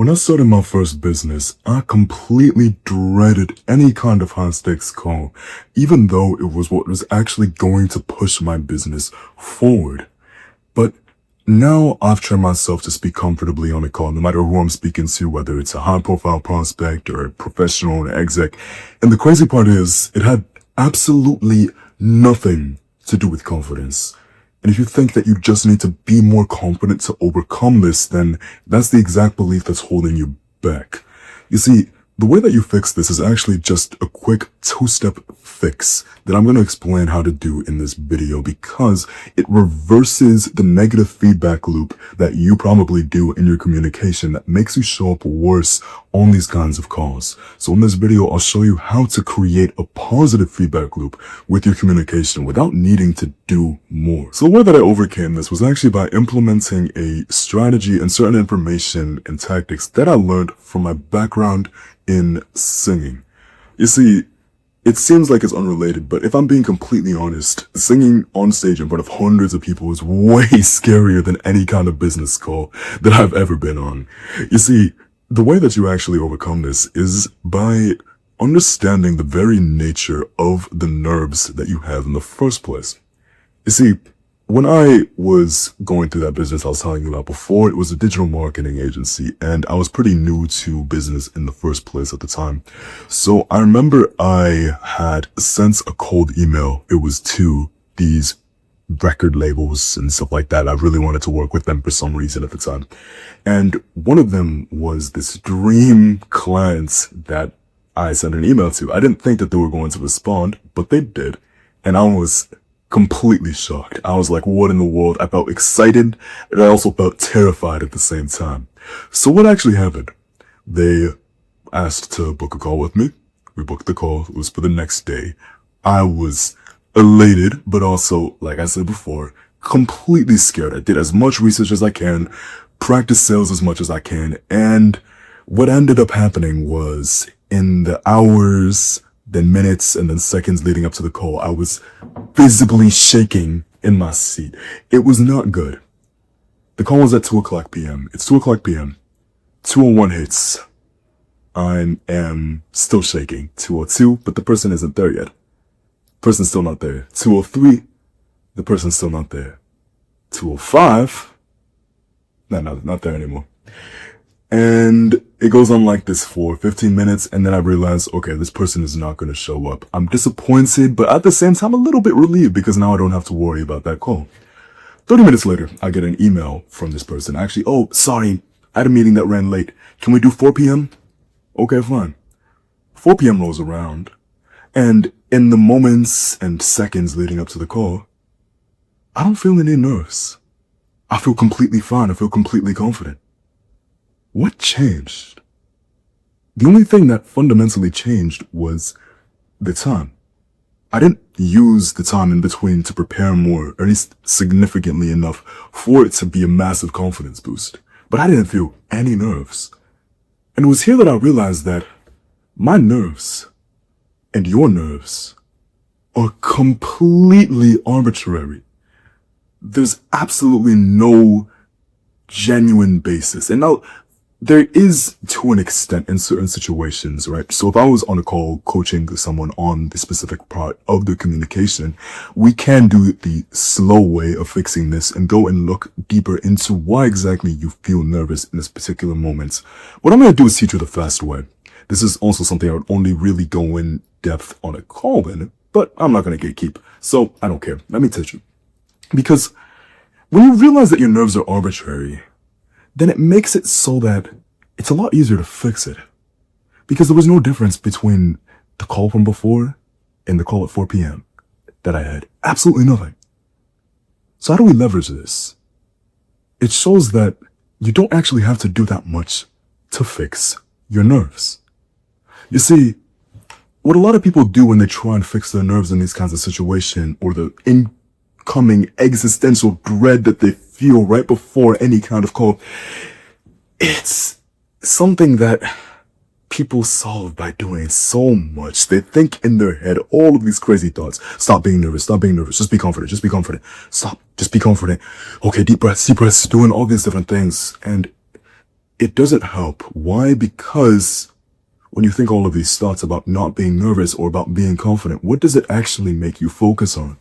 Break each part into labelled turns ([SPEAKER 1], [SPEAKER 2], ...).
[SPEAKER 1] When I started my first business, I completely dreaded any kind of high-stakes call, even though it was what was actually going to push my business forward. But now I've trained myself to speak comfortably on a call, no matter who I'm speaking to, whether it's a high-profile prospect or a professional or an exec. And the crazy part is, it had absolutely nothing to do with confidence. And if you think that you just need to be more confident to overcome this, then that's the exact belief that's holding you back. You see, the way that you fix this is actually just a quick two-step fix that I'm going to explain how to do in this video because it reverses the negative feedback loop that you probably do in your communication that makes you show up worse on these kinds of calls. So in this video, I'll show you how to create a positive feedback loop with your communication without needing to do more. So the way that I overcame this was actually by implementing a strategy and certain information and tactics that I learned from my background in singing. You see, it seems like it's unrelated, but if I'm being completely honest, singing on stage in front of hundreds of people is way scarier than any kind of business call that I've ever been on. You see, the way that you actually overcome this is by understanding the very nature of the nerves that you have in the first place. You see, when I was going through that business I was telling you about before, it was a digital marketing agency, and I was pretty new to business in the first place at the time. So I remember I had sent a cold email. It was to these record labels and stuff like that. I really wanted to work with them for some reason at the time. And one of them was this dream client that I sent an email to. I didn't think that they were going to respond, but they did. And I was completely shocked. I was like, what in the world? I felt excited, and I also felt terrified at the same time. So what actually happened? They asked to book a call with me. We booked the call. It was for the next day. I was elated, but also, like I said before, completely scared. I did as much research as I can, practiced sales as much as I can, and what ended up happening was in the hours, then minutes, and then seconds leading up to the call, I was visibly shaking in my seat. It was not good. The call was at 2:00 p.m. It's 2:00 p.m. 2:01 hits. I am still shaking. 2:02, but the person isn't there yet. Person's still not there. 2:03, the person's still not there. 2:05, no, not there anymore. And it goes on like this for 15 minutes, and then I realize, okay, this person is not going to show up. I'm disappointed, but at the same time, a little bit relieved because now I don't have to worry about that call. 30 minutes later, I get an email from this person. Actually, oh, sorry, I had a meeting that ran late. Can we do 4 p.m.? Okay, fine. 4 p.m. rolls around, and in the moments and seconds leading up to the call, I don't feel any nerves. I feel completely fine. I feel completely confident. What changed? The only thing that fundamentally changed was the time. I didn't use the time in between to prepare more, or at least significantly enough for it to be a massive confidence boost. But I didn't feel any nerves. And it was here that I realized that my nerves and your nerves are completely arbitrary. There's absolutely no genuine basis. And now, there is, to an extent, in certain situations, right? So if I was on a call coaching someone on the specific part of the communication, we can do the slow way of fixing this and go and look deeper into why exactly you feel nervous in this particular moment. What I'm going to do is teach you the fast way. This is also something I would only really go in depth on a call in, but I'm not going to gatekeep, so I don't care. Let me teach you. Because when you realize that your nerves are arbitrary, then it makes it so that it's a lot easier to fix it. Because there was no difference between the call from before and the call at 4 p.m. that I had. Absolutely nothing. So how do we leverage this? It shows that you don't actually have to do that much to fix your nerves. You see, what a lot of people do when they try and fix their nerves in these kinds of situations, or the incoming existential dread that they feel right before any kind of call, it's something that people solve by doing so much. They think in their head all of these crazy thoughts. Stop being nervous. Stop being nervous. Just be confident. Just be confident. Stop. Just be confident. Okay, deep breaths, doing all these different things. And it doesn't help. Why? Because when you think all of these thoughts about not being nervous or about being confident, what does it actually make you focus on?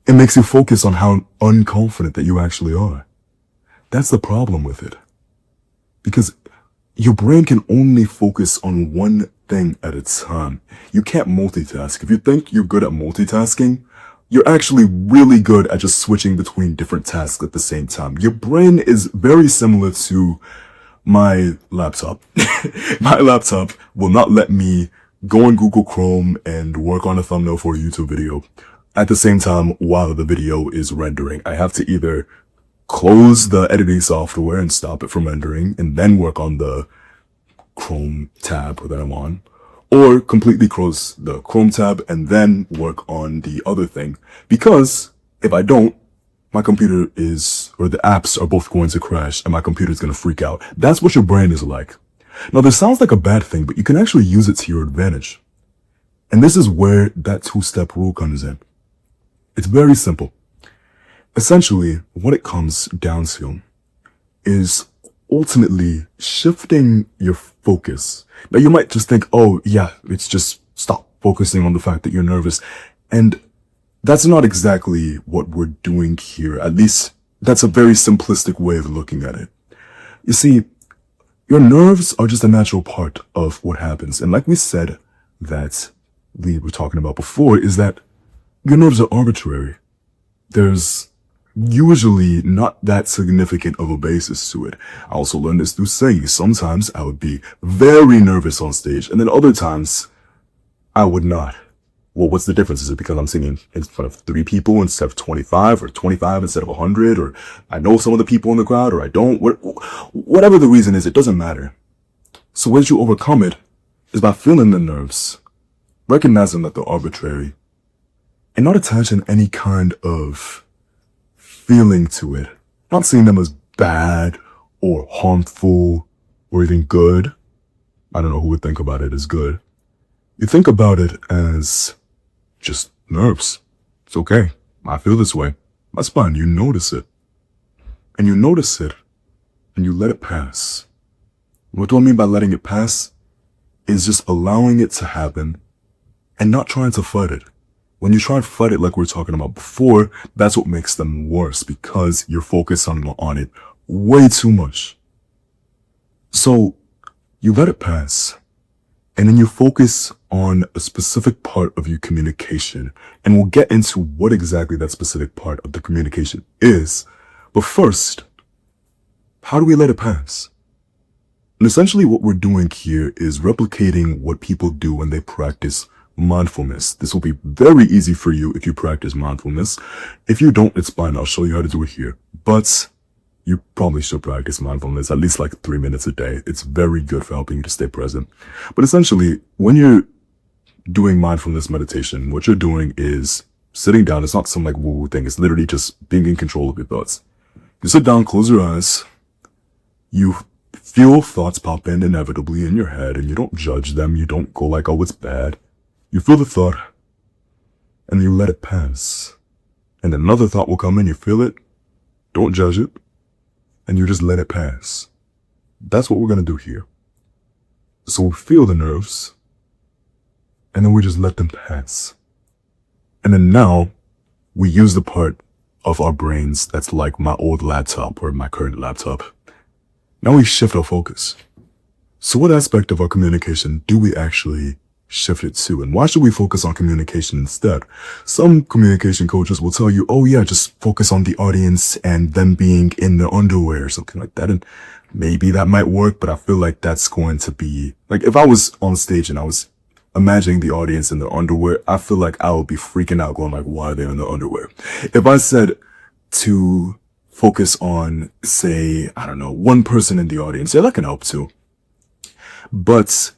[SPEAKER 1] It makes you focus on how unconfident that you actually are. That's the problem with it. Because your brain can only focus on one thing at a time. You can't multitask. If you think you're good at multitasking, you're actually really good at just switching between different tasks at the same time. Your brain is very similar to my laptop. My laptop will not let me go on Google Chrome and work on a thumbnail for a YouTube video at the same time while the video is rendering. I have to either close the editing software and stop it from rendering and then work on the Chrome tab that I'm on, or completely close the Chrome tab and then work on the other thing. Because if I don't, my computer or the apps are both going to crash and my computer is going to freak out. That's what your brain is like. Now, this sounds like a bad thing, but you can actually use it to your advantage. And this is where that two-step rule comes in. It's very simple. Essentially, what it comes down to is ultimately shifting your focus. Now, you might just think, oh, yeah, it's just stop focusing on the fact that you're nervous. And that's not exactly what we're doing here. At least that's a very simplistic way of looking at it. You see, your nerves are just a natural part of what happens. And like we said that we were talking about before, is that your nerves are arbitrary. There's usually not that significant of a basis to it. I also learned this through singing. Sometimes I would be very nervous on stage, and then other times I would not. Well, what's the difference? Is it because I'm singing in front of 3 people instead of 25, or 25 instead of 100, or I know some of the people in the crowd, or I don't? Whatever the reason is, it doesn't matter. So once you overcome it is by feeling the nerves, recognizing that they're arbitrary, and not attaching any kind of feeling to it. Not seeing them as bad or harmful or even good. I don't know who would think about it as good. You think about it as just nerves. It's okay. I feel this way. That's fine. You notice it. And you notice it and you let it pass. What do I mean by letting it pass? Is just allowing it to happen and not trying to fight it. When you try and fight it like we were talking about before, that's what makes them worse because you're focused on it way too much. So you let it pass. And then you focus on a specific part of your communication. And we'll get into what exactly that specific part of the communication is. But first, how do we let it pass? And essentially what we're doing here is replicating what people do when they practice mindfulness. This will be very easy for you if you practice mindfulness. If you don't, it's fine. I'll show you how to do it here. But you probably should practice mindfulness at least like 3 minutes a day. It's very good for helping you to stay present. But essentially, when you're doing mindfulness meditation, what you're doing is sitting down. It's not some like woo-woo thing. It's literally just being in control of your thoughts. You sit down, close your eyes. You feel thoughts pop in inevitably in your head and you don't judge them. You don't go like, oh, it's bad. You feel the thought and you let it pass. And another thought will come in. You feel it. Don't judge it. And you just let it pass. That's what we're going to do here. So we feel the nerves, and then we just let them pass. And then now, we use the part of our brains that's like my old laptop or my current laptop. Now we shift our focus. So what aspect of our communication do we actually shift it to? And why should we focus on communication instead? Some communication coaches will tell you, oh yeah, just focus on the audience and them being in their underwear or something like that. And maybe that might work, but I feel like that's going to be like, if I was on stage and I was imagining the audience in their underwear, I feel like I would be freaking out going like, why are they in their underwear? If I said to focus on, say, I don't know, one person in the audience, yeah, that can help too. But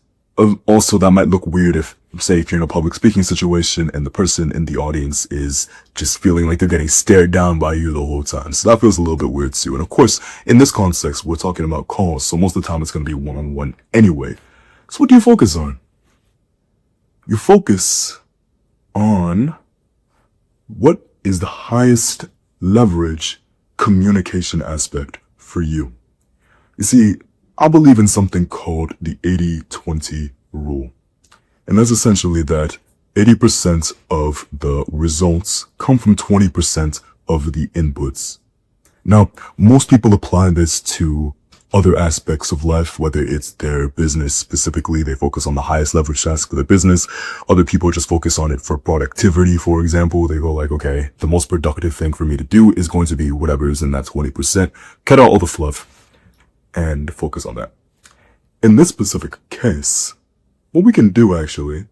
[SPEAKER 1] also, that might look weird if you're in a public speaking situation and the person in the audience is just feeling like they're getting stared down by you the whole time. So that feels a little bit weird too. And of course, in this context, we're talking about calls. So most of the time it's going to be one-on-one anyway. So what do you focus on? You focus on what is the highest leverage communication aspect for you. You see, I believe in something called the 80-20 rule. And that's essentially that 80% of the results come from 20% of the inputs. Now, most people apply this to other aspects of life, whether it's their business specifically, they focus on the highest leverage task of their business. Other people just focus on it for productivity, for example. They go like, okay, the most productive thing for me to do is going to be whatever is in that 20%. Cut out all the fluff and focus on that. In this specific case, what we can do actually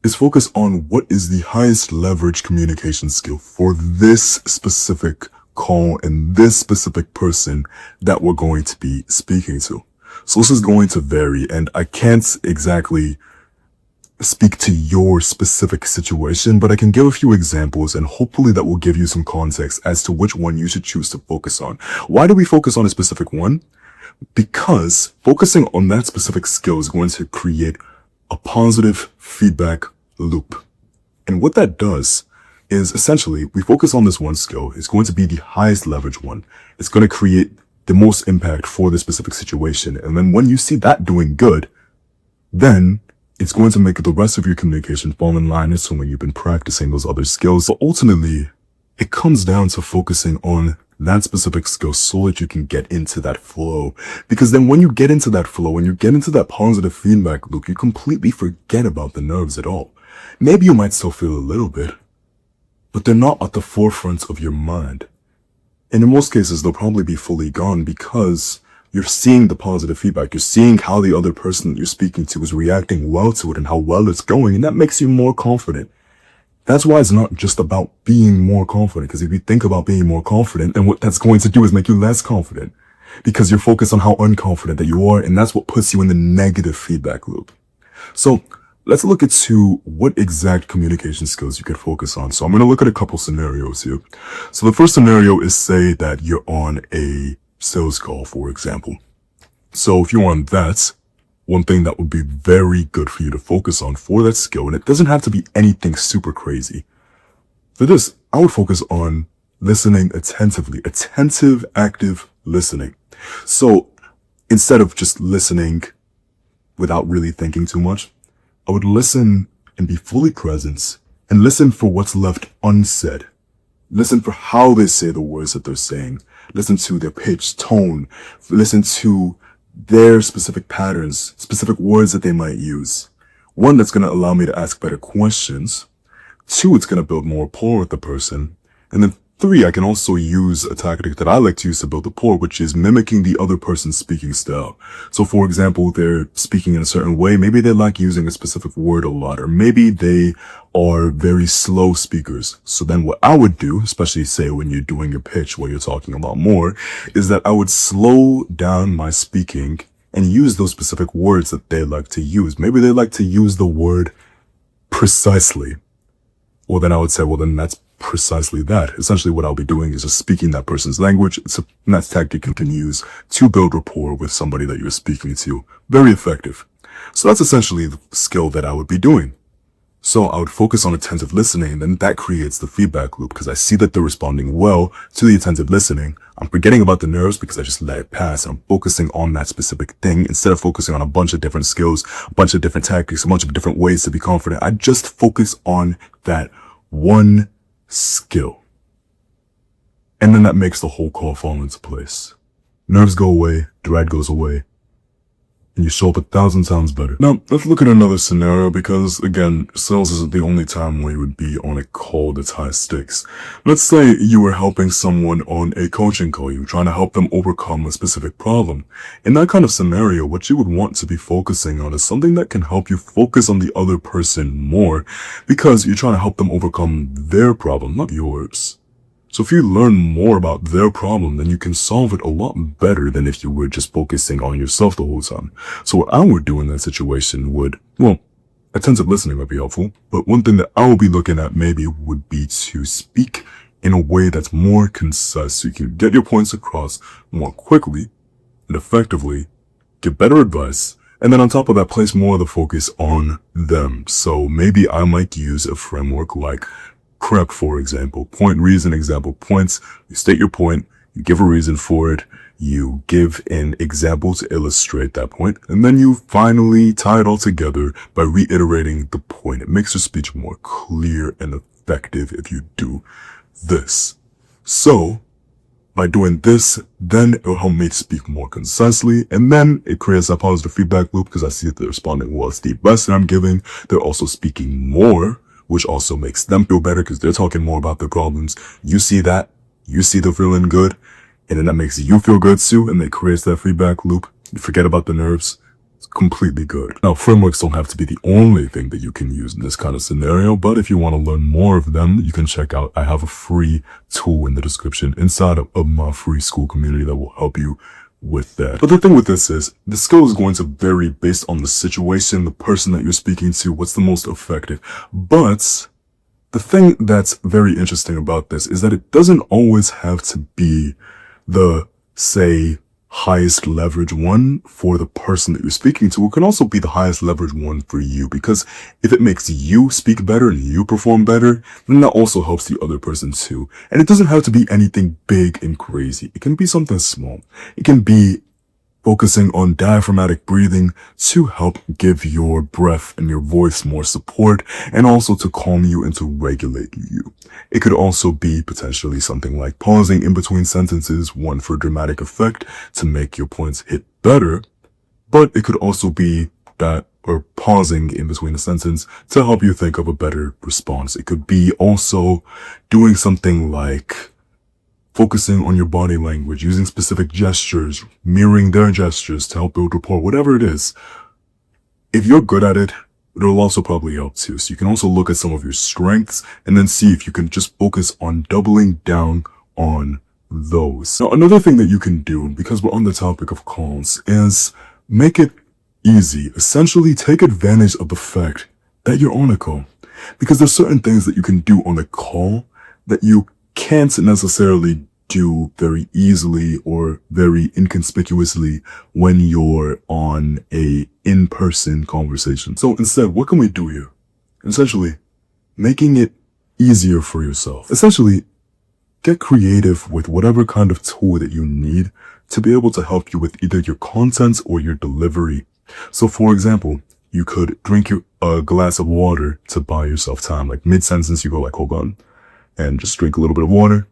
[SPEAKER 1] is focus on what is the highest leverage communication skill for this specific call and this specific person that we're going to be speaking to. So this is going to vary, and I can't exactly speak to your specific situation, but I can give a few examples, and hopefully that will give you some context as to which one you should choose to focus on. Why do we focus on a specific one? Because focusing on that specific skill is going to create a positive feedback loop. And what that does is essentially we focus on this one skill. It's going to be the highest leverage one. It's going to create the most impact for the specific situation. And then when you see that doing good, then it's going to make the rest of your communication fall in line, assuming you've been practicing those other skills. But ultimately, it comes down to focusing on that specific skill so that you can get into that flow. Because then when you get into that flow and you get into that positive feedback loop, you completely forget about the nerves at all. Maybe you might still feel a little bit, but they're not at the forefront of your mind. And in most cases, they'll probably be fully gone because you're seeing the positive feedback. You're seeing how the other person that you're speaking to is reacting well to it and how well it's going. And that makes you more confident. That's why it's not just about being more confident. Because if you think about being more confident, then what that's going to do is make you less confident. Because you're focused on how unconfident that you are. And that's what puts you in the negative feedback loop. So let's look into what exact communication skills you could focus on. So I'm going to look at a couple scenarios here. So the first scenario is, say that you're on a sales call, for example. So if you're on that, one thing that would be very good for you to focus on for that skill, and it doesn't have to be anything super crazy. For this, I would focus on listening attentively, attentive, active listening. So instead of just listening without really thinking too much, I would listen and be fully present and listen for what's left unsaid. Listen for how they say the words that they're saying. Listen to their pitch, tone. Listen to their specific patterns, specific words that they might use. One, that's going to allow me to ask better questions. Two, it's going to build more rapport with the person. And then three, I can also use a tactic that I like to use to build rapport, which is mimicking the other person's speaking style. So for example, they're speaking in a certain way. Maybe they like using a specific word a lot, or maybe they are very slow speakers. So then what I would do, especially say when you're doing your pitch where you're talking a lot more, is that I would slow down my speaking and use those specific words that they like to use. Maybe they like to use the word precisely. Well, then I would say, well, then that's precisely that. Essentially what I'll be doing is just speaking that person's language. It's a nice tactic you can use to build rapport with somebody that you're speaking to. Very effective. So that's essentially the skill that I would be doing. So I would focus on attentive listening, and then that creates the feedback loop because I see that they're responding well to the attentive listening. I'm forgetting about the nerves because I just let it pass, and I'm focusing on that specific thing instead of focusing on a bunch of different skills, a bunch of different tactics, a bunch of different ways to be confident. I just focus on that one skill. And then that makes the whole call fall into place. Nerves go away, dread goes away, and you show up 1,000 times better. Now, let's look at another scenario because, again, sales isn't the only time where you would be on a call that's high stakes. Let's say you were helping someone on a coaching call. You were trying to help them overcome a specific problem. In that kind of scenario, what you would want to be focusing on is something that can help you focus on the other person more because you're trying to help them overcome their problem, not yours. So if you learn more about their problem, then you can solve it a lot better than if you were just focusing on yourself the whole time. So what I would do in that situation would, well, attentive listening might be helpful, but one thing that I will be looking at maybe would be to speak in a way that's more concise so you can get your points across more quickly and effectively, get better advice, and then on top of that, place more of the focus on them. So maybe I might use a framework like CREP, for example. Point, reason, example, points. You state your point, you give a reason for it, you give an example to illustrate that point, and then you finally tie it all together by reiterating the point. It makes your speech more clear and effective if you do this. So, by doing this, then it will help me speak more concisely, and then it creates a positive feedback loop because I see that they're responding well to the advice that I'm giving. They're also speaking more, which also makes them feel better because they're talking more about their problems. You see that, you see they're feeling good, and then that makes you feel good too, and it creates that feedback loop. You forget about the nerves. It's completely good. Now, frameworks don't have to be the only thing that you can use in this kind of scenario, but if you want to learn more of them, you can check out, I have a free tool in the description inside of my free school community that will help you with that. But the thing with this is, the skill is going to vary based on the situation, the person that you're speaking to, what's the most effective. But the thing that's very interesting about this is that it doesn't always have to be the, say, highest leverage one for the person that you're speaking to. It can also be the highest leverage one for you, because if it makes you speak better and you perform better, then that also helps the other person too. And it doesn't have to be anything big and crazy. It can be something small. It can be focusing on diaphragmatic breathing to help give your breath and your voice more support, and also to calm you and to regulate you. It could also be potentially something like pausing in between sentences, one for dramatic effect to make your points hit better, but it could also be that, or pausing in between a sentence to help you think of a better response. It could be also doing something like focusing on your body language, using specific gestures, mirroring their gestures to help build rapport, whatever it is. If you're good at it, it'll also probably help too. So you can also look at some of your strengths and then see if you can just focus on doubling down on those. Now, another thing that you can do, because we're on the topic of calls, is make it easy. Essentially, take advantage of the fact that you're on a call. Because there's certain things that you can do on a call that you can't necessarily do very easily or very inconspicuously when you're on a in-person conversation. So instead, what can we do here? Essentially, making it easier for yourself. Essentially, get creative with whatever kind of tool that you need to be able to help you with either your content or your delivery. So for example, you could drink a glass of water to buy yourself time. Like mid-sentence, you go like, hold on, and just drink a little bit of water,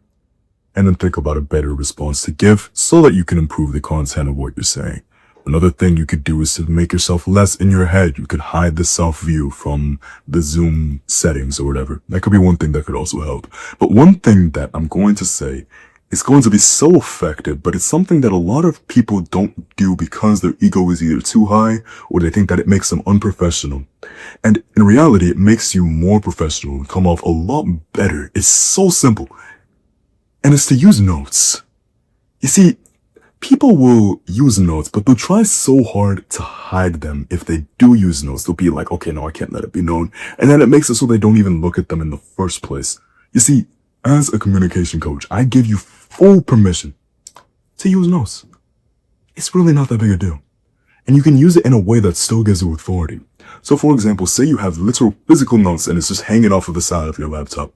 [SPEAKER 1] and then think about a better response to give so that you can improve the content of what you're saying. Another thing you could do is to make yourself less in your head. You could hide the self-view from the Zoom settings or whatever. That could be one thing that could also help. But one thing that I'm going to say is going to be so effective, but it's something that a lot of people don't do because their ego is either too high or they think that it makes them unprofessional. And in reality, it makes you more professional and come off a lot better. It's so simple. And it's to use notes. You see, people will use notes, but they'll try so hard to hide them. If they do use notes, they'll be like, okay, no, I can't let it be known. And then it makes it so they don't even look at them in the first place. You see, as a communication coach, I give you full permission to use notes. It's really not that big a deal. And you can use it in a way that still gives you authority. So for example, say you have literal physical notes and it's just hanging off of the side of your laptop.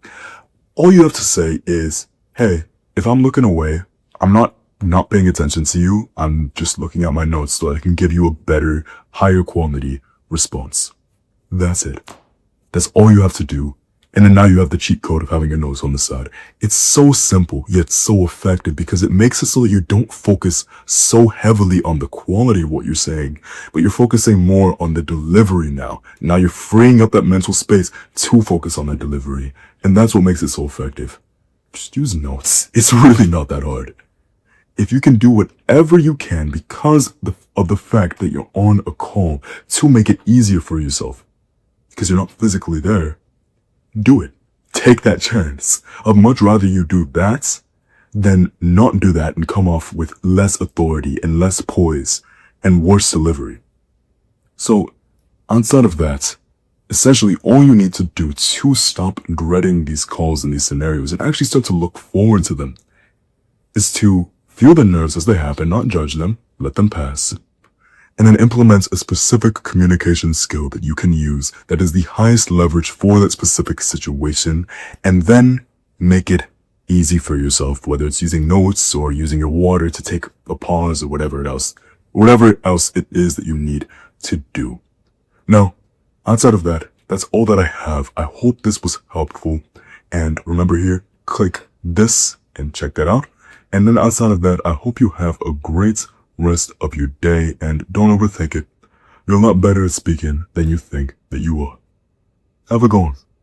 [SPEAKER 1] All you have to say is, hey, if I'm looking away, I'm not paying attention to you. I'm just looking at my notes so I can give you a better, higher quality response. That's it. That's all you have to do. And then now you have the cheat code of having your notes on the side. It's so simple, yet so effective because it makes it so that you don't focus so heavily on the quality of what you're saying, but you're focusing more on the delivery now. Now you're freeing up that mental space to focus on that delivery. And that's what makes it so effective. Just use notes. It's really not that hard. If you can do whatever you can because of the fact that you're on a call to make it easier for yourself, because you're not physically there, do it. Take that chance. I'd much rather you do that than not do that and come off with less authority and less poise and worse delivery. So outside of that, essentially all you need to do to stop dreading these calls and these scenarios and actually start to look forward to them is to feel the nerves as they happen, not judge them, let them pass, and then implement a specific communication skill that you can use that is the highest leverage for that specific situation, and then make it easy for yourself, whether it's using notes or using your water to take a pause or whatever else it is that you need to do. Now, outside of that, that's all that I have. I hope this was helpful. And remember here, click this and check that out. And then outside of that, I hope you have a great rest of your day and don't overthink it. You're a lot better at speaking than you think that you are. Have a good one.